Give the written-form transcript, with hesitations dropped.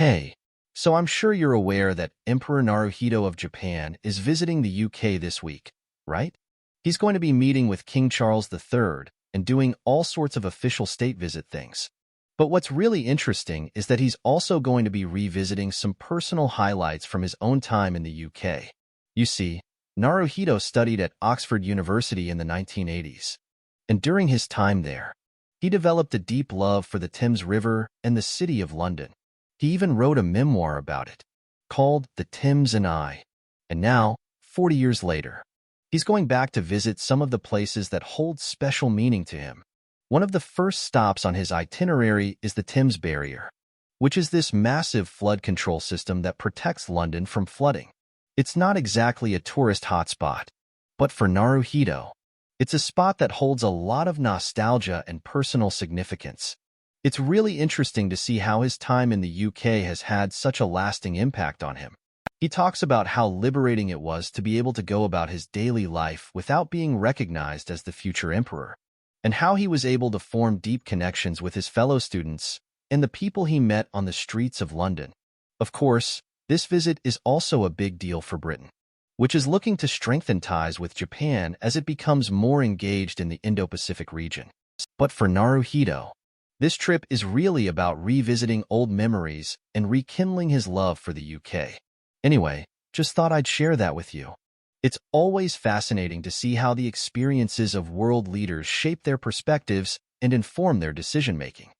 Hey, so I'm sure you're aware that Emperor Naruhito of Japan is visiting the UK this week, right? He's going to be meeting with King Charles III and doing all sorts of official state visit things. But what's really interesting is that he's also going to be revisiting some personal highlights from his own time in the UK. You see, Naruhito studied at Oxford University in the 1980s, and during his time there, he developed a deep love for the Thames River and the City of London. He even wrote a memoir about it, called The Thames and I. And now, 40 years later, he's going back to visit some of the places that hold special meaning to him. One of the first stops on his itinerary is the Thames Barrier, which is this massive flood control system that protects London from flooding. It's not exactly a tourist hotspot, but for Naruhito, it's a spot that holds a lot of nostalgia and personal significance. It's really interesting to see how his time in the UK has had such a lasting impact on him. He talks about how liberating it was to be able to go about his daily life without being recognized as the future emperor, and how he was able to form deep connections with his fellow students and the people he met on the streets of London. Of course, this visit is also a big deal for Britain, which is looking to strengthen ties with Japan as it becomes more engaged in the Indo-Pacific region. But for Naruhito, this trip is really about revisiting old memories and rekindling his love for the UK. Anyway, just thought I'd share that with you. It's always fascinating to see how the experiences of world leaders shape their perspectives and inform their decision-making.